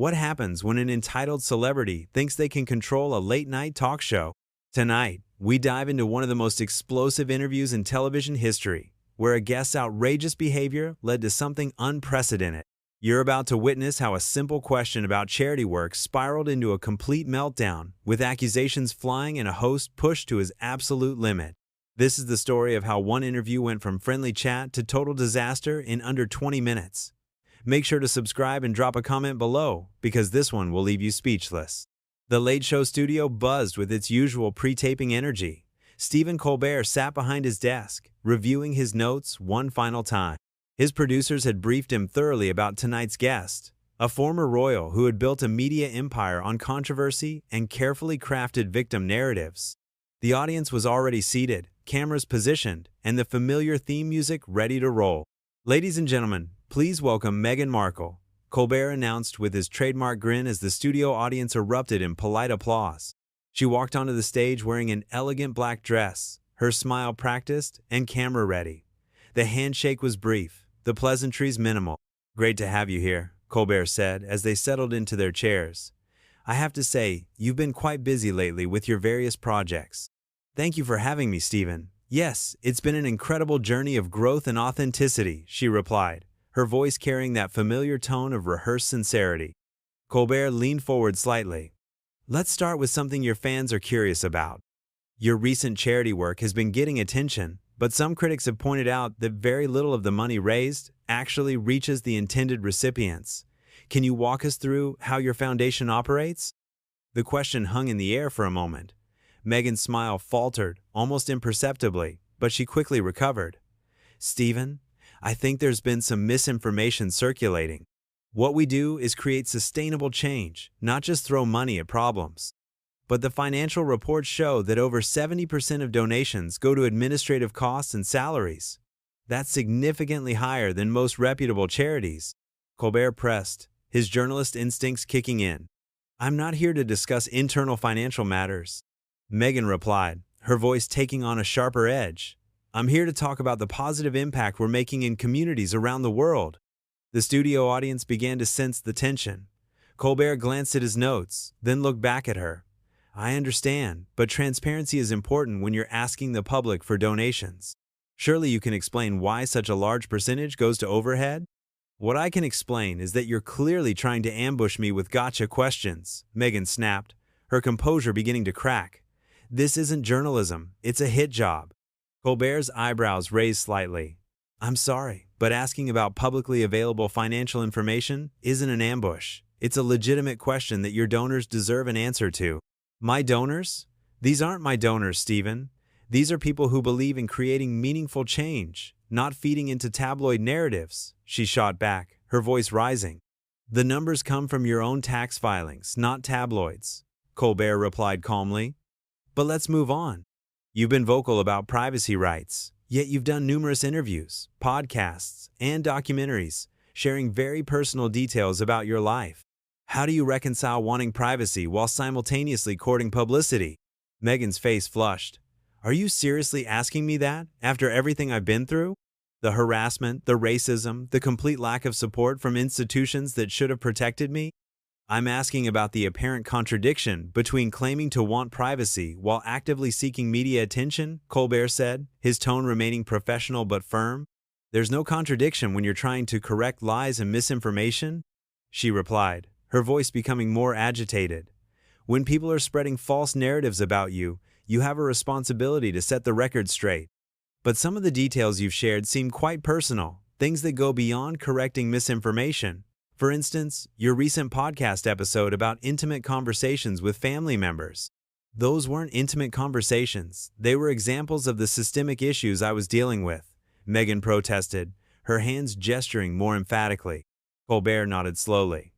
What happens when an entitled celebrity thinks they can control a late-night talk show? Tonight, we dive into one of the most explosive interviews in television history, where a guest's outrageous behavior led to something unprecedented. You're about to witness how a simple question about charity work spiraled into a complete meltdown, with accusations flying and a host pushed to his absolute limit. This is the story of how one interview went from friendly chat to total disaster in under 20 minutes. Make sure to subscribe and drop a comment below, because this one will leave you speechless. The Late Show studio buzzed with its usual pre-taping energy. Stephen Colbert sat behind his desk, reviewing his notes one final time. His producers had briefed him thoroughly about tonight's guest, a former royal who had built a media empire on controversy and carefully crafted victim narratives. The audience was already seated, cameras positioned, and the familiar theme music ready to roll. "Ladies and gentlemen, please welcome Meghan Markle," Colbert announced with his trademark grin as the studio audience erupted in polite applause. She walked onto the stage wearing an elegant black dress, her smile practiced and camera-ready. The handshake was brief, the pleasantries minimal. "Great to have you here," Colbert said as they settled into their chairs. "I have to say, you've been quite busy lately with your various projects." "Thank you for having me, Stephen. Yes, it's been an incredible journey of growth and authenticity," she replied, her voice carrying that familiar tone of rehearsed sincerity. Colbert leaned forward slightly. "Let's start with something your fans are curious about. Your recent charity work has been getting attention, but some critics have pointed out that very little of the money raised actually reaches the intended recipients. Can you walk us through how your foundation operates?" The question hung in the air for a moment. Meghan's smile faltered, almost imperceptibly, but she quickly recovered. "Stephen, I think there's been some misinformation circulating. What we do is create sustainable change, not just throw money at problems. But the financial reports show that over 70% of donations go to administrative costs and salaries. That's significantly higher than most reputable charities." Colbert pressed, his journalist instincts kicking in. "I'm not here to discuss internal financial matters," Meghan replied, her voice taking on a sharper edge. "I'm here to talk about the positive impact we're making in communities around the world." The studio audience began to sense the tension. Colbert glanced at his notes, then looked back at her. "I understand, but transparency is important when you're asking the public for donations. Surely you can explain why such a large percentage goes to overhead?" "What I can explain is that you're clearly trying to ambush me with gotcha questions," Meghan snapped, her composure beginning to crack. "This isn't journalism, it's a hit job." Colbert's eyebrows raised slightly. "I'm sorry, but asking about publicly available financial information isn't an ambush. It's a legitimate question that your donors deserve an answer to." "My donors? These aren't my donors, Stephen. These are people who believe in creating meaningful change, not feeding into tabloid narratives," she shot back, her voice rising. "The numbers come from your own tax filings, not tabloids," Colbert replied calmly. "But let's move on. You've been vocal about privacy rights, yet you've done numerous interviews, podcasts, and documentaries, sharing very personal details about your life. How do you reconcile wanting privacy while simultaneously courting publicity?" Meghan's face flushed. "Are you seriously asking me that, after everything I've been through? The harassment, the racism, the complete lack of support from institutions that should have protected me? I'm asking about the apparent contradiction between claiming to want privacy while actively seeking media attention," Colbert said, his tone remaining professional but firm. "There's no contradiction when you're trying to correct lies and misinformation," she replied, her voice becoming more agitated. "When people are spreading false narratives about you, you have a responsibility to set the record straight. But some of the details you've shared seem quite personal, things that go beyond correcting misinformation. For instance, your recent podcast episode about intimate conversations with family members. Those weren't intimate conversations, they were examples of the systemic issues I was dealing with," Meghan protested, her hands gesturing more emphatically. Colbert nodded slowly.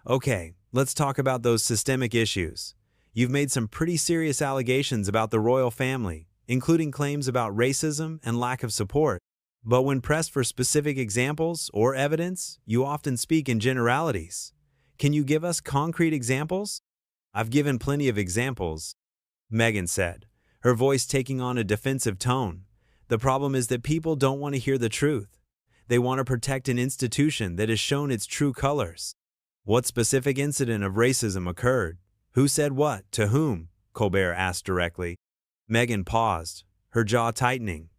"Okay, let's talk about those systemic issues. You've made some pretty serious allegations about the royal family, including claims about racism and lack of support. But when pressed for specific examples or evidence, you often speak in generalities. Can you give us concrete examples?" "I've given plenty of examples," Meghan said, her voice taking on a defensive tone. "The problem is that people don't want to hear the truth. They want to protect an institution that has shown its true colors." What specific incident of racism occurred? Who said what? To whom? Colbert asked directly. Meghan paused, her jaw tightening.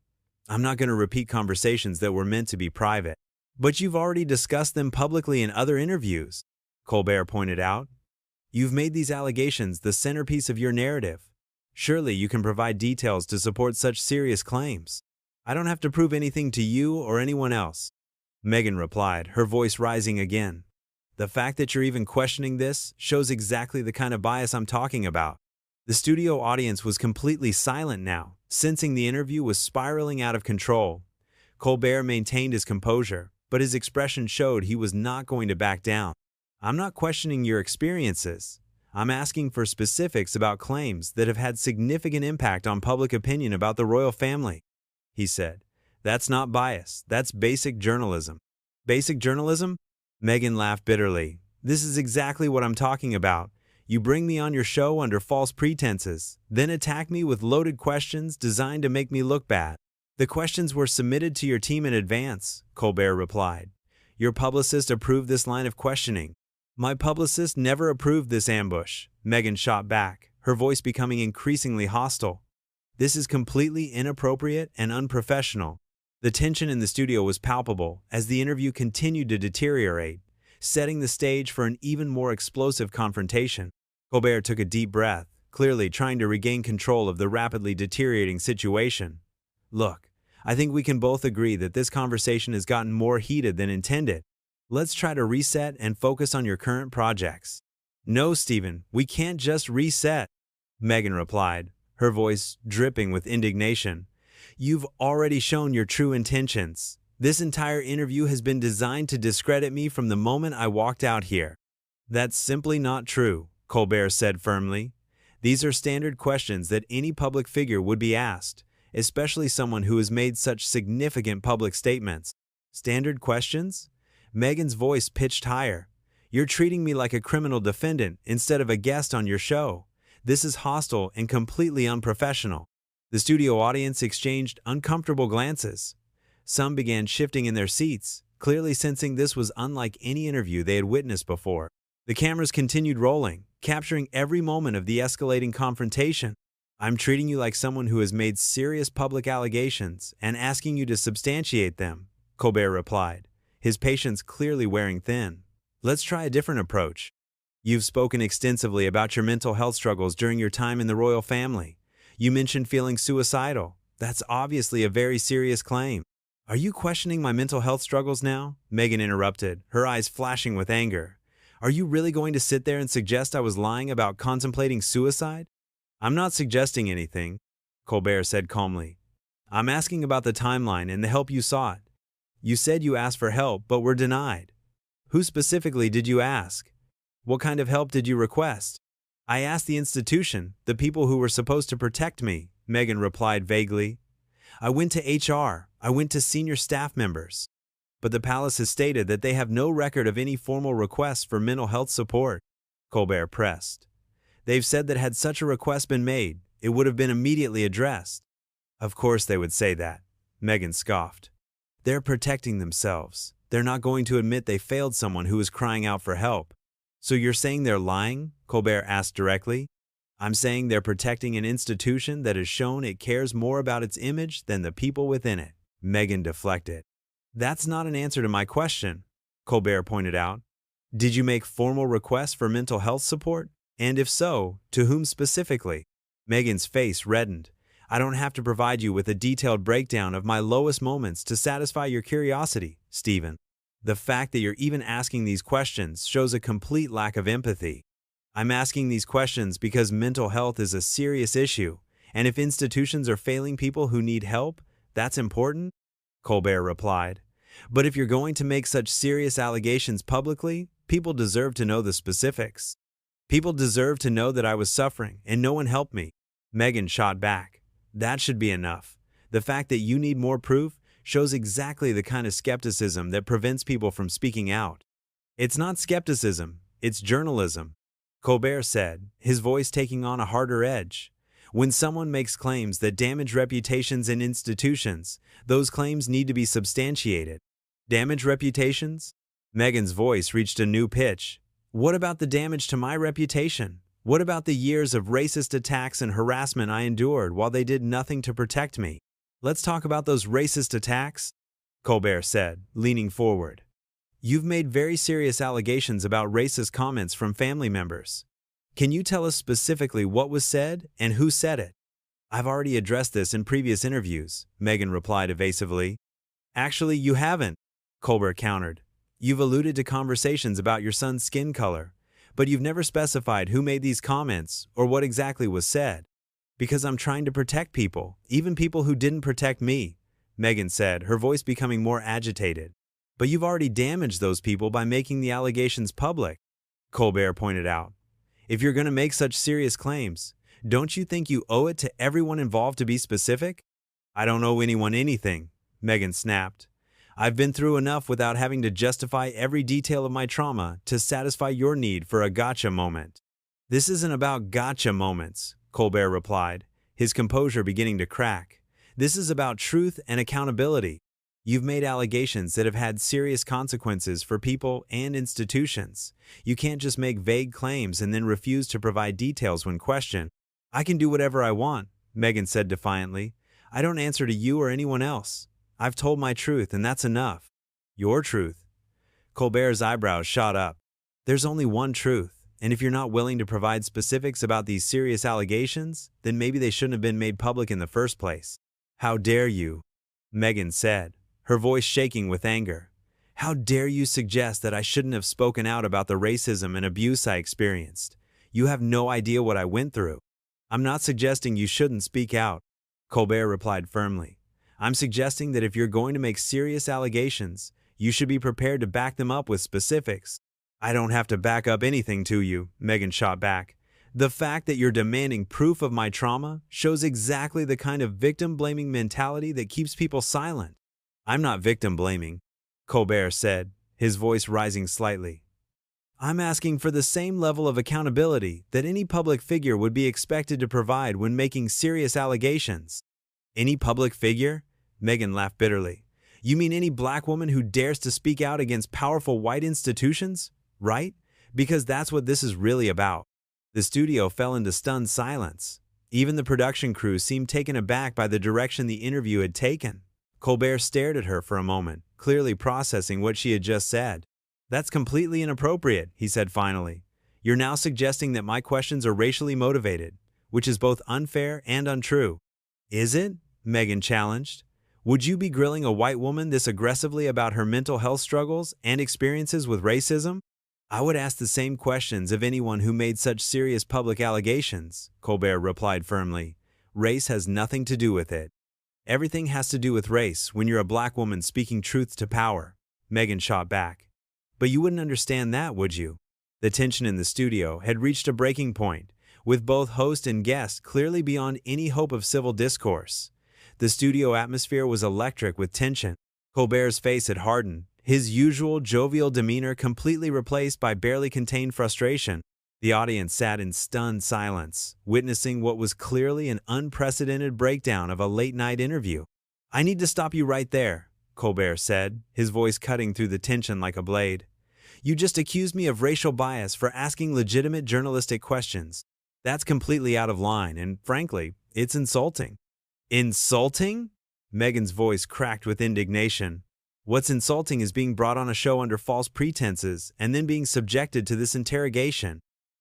I'm not going to repeat conversations that were meant to be private. But you've already discussed them publicly in other interviews, Colbert pointed out. You've made these allegations the centerpiece of your narrative. Surely you can provide details to support such serious claims. I don't have to prove anything to you or anyone else. Meghan replied, her voice rising again. The fact that you're even questioning this shows exactly the kind of bias I'm talking about. The studio audience was completely silent now, sensing the interview was spiraling out of control. Colbert maintained his composure, but his expression showed he was not going to back down. I'm not questioning your experiences. I'm asking for specifics about claims that have had significant impact on public opinion about the royal family, he said. That's not bias, that's basic journalism. Basic journalism? Meghan laughed bitterly. This is exactly what I'm talking about. You bring me on your show under false pretenses, then attack me with loaded questions designed to make me look bad. The questions were submitted to your team in advance, Colbert replied. Your publicist approved this line of questioning. My publicist never approved this ambush, Meghan shot back, her voice becoming increasingly hostile. This is completely inappropriate and unprofessional. The tension in the studio was palpable as the interview continued to deteriorate, setting the stage for an even more explosive confrontation. Colbert took a deep breath, clearly trying to regain control of the rapidly deteriorating situation. Look, I think we can both agree that this conversation has gotten more heated than intended. Let's try to reset and focus on your current projects. No, Stephen, we can't just reset, Meghan replied, her voice dripping with indignation. You've already shown your true intentions. This entire interview has been designed to discredit me from the moment I walked out here. That's simply not true, Colbert said firmly. These are standard questions that any public figure would be asked, especially someone who has made such significant public statements. Standard questions? Meghan's voice pitched higher. You're treating me like a criminal defendant instead of a guest on your show. This is hostile and completely unprofessional. The studio audience exchanged uncomfortable glances. Some began shifting in their seats, clearly sensing this was unlike any interview they had witnessed before. The cameras continued rolling, capturing every moment of the escalating confrontation. I'm treating you like someone who has made serious public allegations and asking you to substantiate them, Colbert replied, his patience clearly wearing thin. Let's try a different approach. You've spoken extensively about your mental health struggles during your time in the royal family. You mentioned feeling suicidal. That's obviously a very serious claim. Are you questioning my mental health struggles now? Meghan interrupted, her eyes flashing with anger. Are you really going to sit there and suggest I was lying about contemplating suicide? I'm not suggesting anything, Colbert said calmly. I'm asking about the timeline and the help you sought. You said you asked for help but were denied. Who specifically did you ask? What kind of help did you request? I asked the institution, the people who were supposed to protect me, Meghan replied vaguely. I went to HR. I went to senior staff members. But the palace has stated that they have no record of any formal requests for mental health support, Colbert pressed. They've said that had such a request been made, it would have been immediately addressed. Of course they would say that, Meghan scoffed. They're protecting themselves. They're not going to admit they failed someone who was crying out for help. So you're saying they're lying? Colbert asked directly. I'm saying they're protecting an institution that has shown it cares more about its image than the people within it, Meghan deflected. That's not an answer to my question, Colbert pointed out. Did you make formal requests for mental health support? And if so, to whom specifically? Meghan's face reddened. I don't have to provide you with a detailed breakdown of my lowest moments to satisfy your curiosity, Stephen. The fact that you're even asking these questions shows a complete lack of empathy. I'm asking these questions because mental health is a serious issue, and if institutions are failing people who need help, that's important, Colbert replied. But if you're going to make such serious allegations publicly, people deserve to know the specifics. People deserve to know that I was suffering and no one helped me. Meghan shot back. That should be enough. The fact that you need more proof shows exactly the kind of skepticism that prevents people from speaking out. It's not skepticism, it's journalism, Colbert said, his voice taking on a harder edge. When someone makes claims that damage reputations and institutions, those claims need to be substantiated. Damage reputations? Meghan's voice reached a new pitch. What about the damage to my reputation? What about the years of racist attacks and harassment I endured while they did nothing to protect me? Let's talk about those racist attacks, Colbert said, leaning forward. You've made very serious allegations about racist comments from family members. Can you tell us specifically what was said and who said it? I've already addressed this in previous interviews, Meghan replied evasively. Actually, you haven't, Colbert countered. You've alluded to conversations about your son's skin color, but you've never specified who made these comments or what exactly was said. Because I'm trying to protect people, even people who didn't protect me, Meghan said, her voice becoming more agitated. But you've already damaged those people by making the allegations public, Colbert pointed out. If you're going to make such serious claims, don't you think you owe it to everyone involved to be specific? I don't owe anyone anything, Meghan snapped. I've been through enough without having to justify every detail of my trauma to satisfy your need for a gotcha moment. This isn't about gotcha moments, Colbert replied, his composure beginning to crack. This is about truth and accountability. You've made allegations that have had serious consequences for people and institutions. You can't just make vague claims and then refuse to provide details when questioned. I can do whatever I want, Meghan said defiantly. I don't answer to you or anyone else. I've told my truth, and that's enough. Your truth? Colbert's eyebrows shot up. There's only one truth, and if you're not willing to provide specifics about these serious allegations, then maybe they shouldn't have been made public in the first place. How dare you? Meghan said, her voice shaking with anger. How dare you suggest that I shouldn't have spoken out about the racism and abuse I experienced? You have no idea what I went through. I'm not suggesting you shouldn't speak out, Colbert replied firmly. I'm suggesting that if you're going to make serious allegations, you should be prepared to back them up with specifics. I don't have to back up anything to you, Meghan shot back. The fact that you're demanding proof of my trauma shows exactly the kind of victim-blaming mentality that keeps people silent. I'm not victim-blaming, Colbert said, his voice rising slightly. I'm asking for the same level of accountability that any public figure would be expected to provide when making serious allegations. Any public figure? Meghan laughed bitterly. You mean any black woman who dares to speak out against powerful white institutions? Right? Because that's what this is really about. The studio fell into stunned silence. Even the production crew seemed taken aback by the direction the interview had taken. Colbert stared at her for a moment, clearly processing what she had just said. That's completely inappropriate, he said finally. You're now suggesting that my questions are racially motivated, which is both unfair and untrue. Is it? Meghan challenged. Would you be grilling a white woman this aggressively about her mental health struggles and experiences with racism? I would ask the same questions of anyone who made such serious public allegations, Colbert replied firmly. Race has nothing to do with it. Everything has to do with race when you're a black woman speaking truth to power, Meghan shot back. But you wouldn't understand that, would you? The tension in the studio had reached a breaking point, with both host and guest clearly beyond any hope of civil discourse. The studio atmosphere was electric with tension. Colbert's face had hardened, his usual jovial demeanor completely replaced by barely contained frustration. The audience sat in stunned silence, witnessing what was clearly an unprecedented breakdown of a late-night interview. I need to stop you right there, Colbert said, his voice cutting through the tension like a blade. You just accused me of racial bias for asking legitimate journalistic questions. That's completely out of line, and frankly, it's insulting. Insulting? Meghan's voice cracked with indignation. What's insulting is being brought on a show under false pretenses and then being subjected to this interrogation.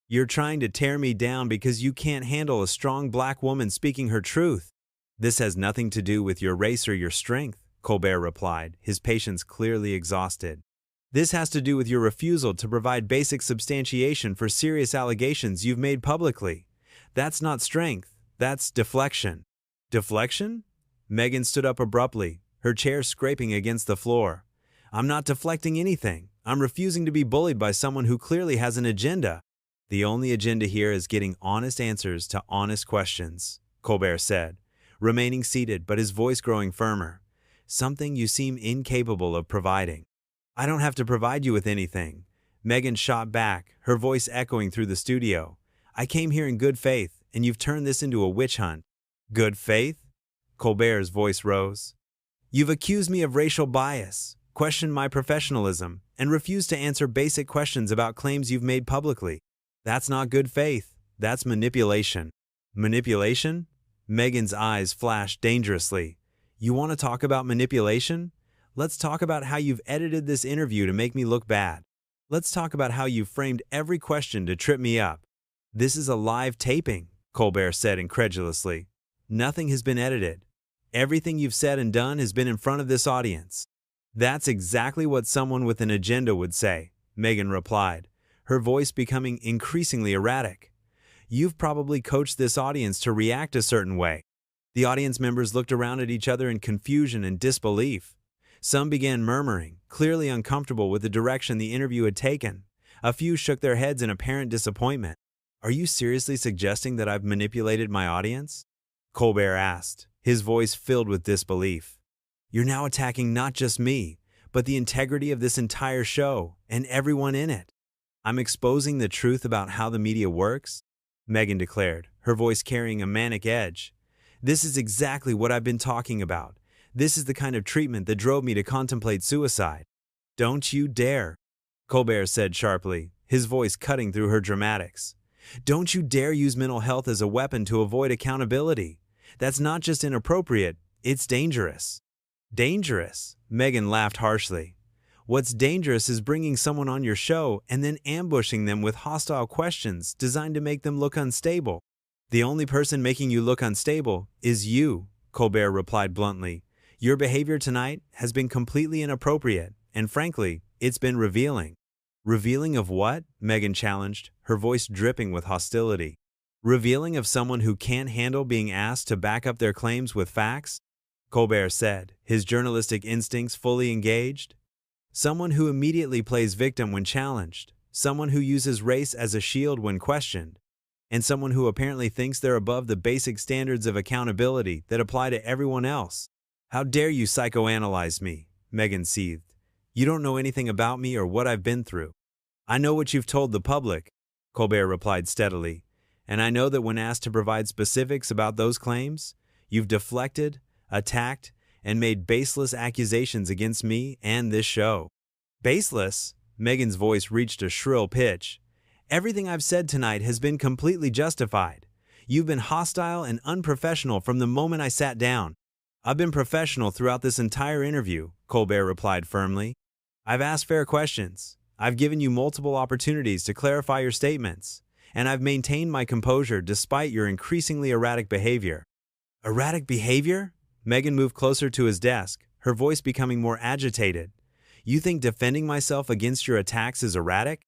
You're trying to tear me down because you can't handle a strong black woman speaking her truth. This has nothing to do with your race or your strength, Colbert replied, his patience clearly exhausted. This has to do with your refusal to provide basic substantiation for serious allegations you've made publicly. That's not strength, that's deflection. Deflection? Meghan stood up abruptly, her chair scraping against the floor. I'm not deflecting anything. I'm refusing to be bullied by someone who clearly has an agenda. The only agenda here is getting honest answers to honest questions, Colbert said, remaining seated but his voice growing firmer. Something you seem incapable of providing. I don't have to provide you with anything. Meghan shot back, her voice echoing through the studio. I came here in good faith, and you've turned this into a witch hunt. Good faith? Colbert's voice rose. You've accused me of racial bias, questioned my professionalism, and refuse to answer basic questions about claims you've made publicly. That's not good faith. That's manipulation. Manipulation? Meghan's eyes flashed dangerously. You want to talk about manipulation? Let's talk about how you've edited this interview to make me look bad. Let's talk about how you've framed every question to trip me up. This is a live taping, Colbert said incredulously. Nothing has been edited. Everything you've said and done has been in front of this audience. That's exactly what someone with an agenda would say, Meghan replied, her voice becoming increasingly erratic. You've probably coached this audience to react a certain way. The audience members looked around at each other in confusion and disbelief. Some began murmuring, clearly uncomfortable with the direction the interview had taken. A few shook their heads in apparent disappointment. Are you seriously suggesting that I've manipulated my audience? Colbert asked, his voice filled with disbelief. You're now attacking not just me, but the integrity of this entire show and everyone in it. I'm exposing the truth about how the media works, Meghan declared, her voice carrying a manic edge. This is exactly what I've been talking about. This is the kind of treatment that drove me to contemplate suicide. Don't you dare, Colbert said sharply, his voice cutting through her dramatics. Don't you dare use mental health as a weapon to avoid accountability. That's not just inappropriate, it's dangerous. Dangerous? Meghan laughed harshly. What's dangerous is bringing someone on your show and then ambushing them with hostile questions designed to make them look unstable. The only person making you look unstable is you, Colbert replied bluntly. Your behavior tonight has been completely inappropriate, and frankly, it's been revealing. Revealing of what? Meghan challenged, her voice dripping with hostility. Revealing of someone who can't handle being asked to back up their claims with facts? Colbert said, his journalistic instincts fully engaged. Someone who immediately plays victim when challenged, someone who uses race as a shield when questioned, and someone who apparently thinks they're above the basic standards of accountability that apply to everyone else. How dare you psychoanalyze me, Meghan seethed. You don't know anything about me or what I've been through. I know what you've told the public, Colbert replied steadily, and I know that when asked to provide specifics about those claims, you've deflected, attacked, and made baseless accusations against me and this show. Baseless? Meghan's voice reached a shrill pitch. Everything I've said tonight has been completely justified. You've been hostile and unprofessional from the moment I sat down. I've been professional throughout this entire interview, Colbert replied firmly. I've asked fair questions. I've given you multiple opportunities to clarify your statements, and I've maintained my composure despite your increasingly erratic behavior. Erratic behavior? Meghan moved closer to his desk, her voice becoming more agitated. You think defending myself against your attacks is erratic?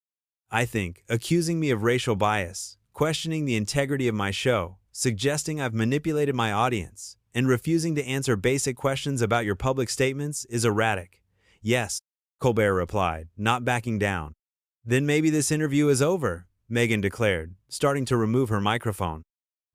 I think accusing me of racial bias, questioning the integrity of my show, suggesting I've manipulated my audience, and refusing to answer basic questions about your public statements is erratic. Yes, Colbert replied, not backing down. Then maybe this interview is over, Meghan declared, starting to remove her microphone.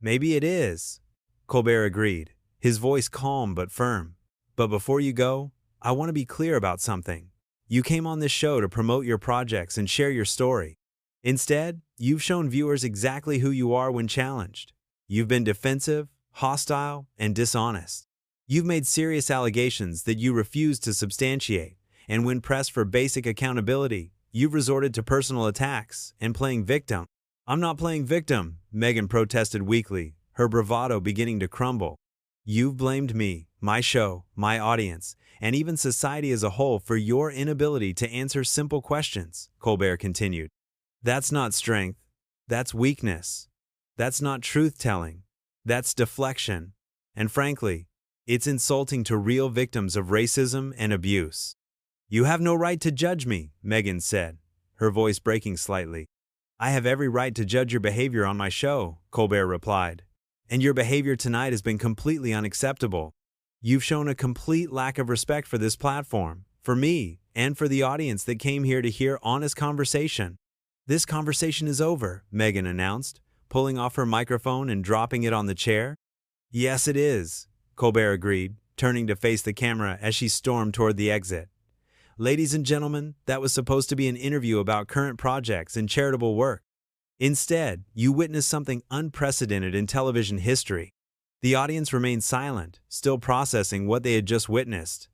Maybe it is, Colbert agreed, his voice calm but firm. But before you go, I want to be clear about something. You came on this show to promote your projects and share your story. Instead, you've shown viewers exactly who you are when challenged. You've been defensive, hostile, and dishonest. You've made serious allegations that you refuse to substantiate, and when pressed for basic accountability, you've resorted to personal attacks and playing victim. I'm not playing victim, Meghan protested weakly, her bravado beginning to crumble. You've blamed me, my show, my audience, and even society as a whole for your inability to answer simple questions, Colbert continued. That's not strength. That's weakness. That's not truth-telling. That's deflection. And frankly, it's insulting to real victims of racism and abuse. You have no right to judge me, Meghan said, her voice breaking slightly. I have every right to judge your behavior on my show, Colbert replied. And your behavior tonight has been completely unacceptable. You've shown a complete lack of respect for this platform, for me, and for the audience that came here to hear honest conversation. This conversation is over, Meghan announced, pulling off her microphone and dropping it on the chair. Yes, it is, Colbert agreed, turning to face the camera as she stormed toward the exit. Ladies and gentlemen, that was supposed to be an interview about current projects and charitable work. Instead, you witnessed something unprecedented in television history. The audience remained silent, still processing what they had just witnessed.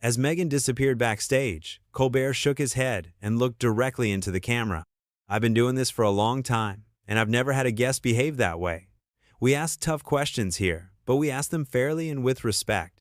As Meghan disappeared backstage, Colbert shook his head and looked directly into the camera. "I've been doing this for a long time, and I've never had a guest behave that way. We ask tough questions here, but we ask them fairly and with respect."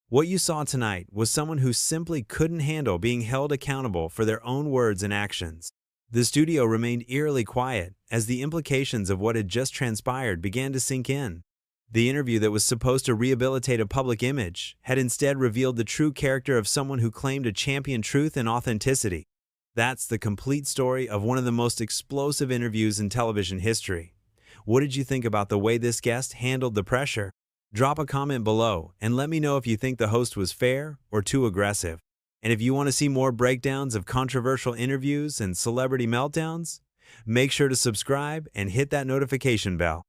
What you saw tonight was someone who simply couldn't handle being held accountable for their own words and actions. The studio remained eerily quiet as the implications of what had just transpired began to sink in. The interview that was supposed to rehabilitate a public image had instead revealed the true character of someone who claimed to champion truth and authenticity. That's the complete story of one of the most explosive interviews in television history. What did you think about the way this guest handled the pressure? Drop a comment below and let me know if you think the host was fair or too aggressive. And if you want to see more breakdowns of controversial interviews and celebrity meltdowns, make sure to subscribe and hit that notification bell.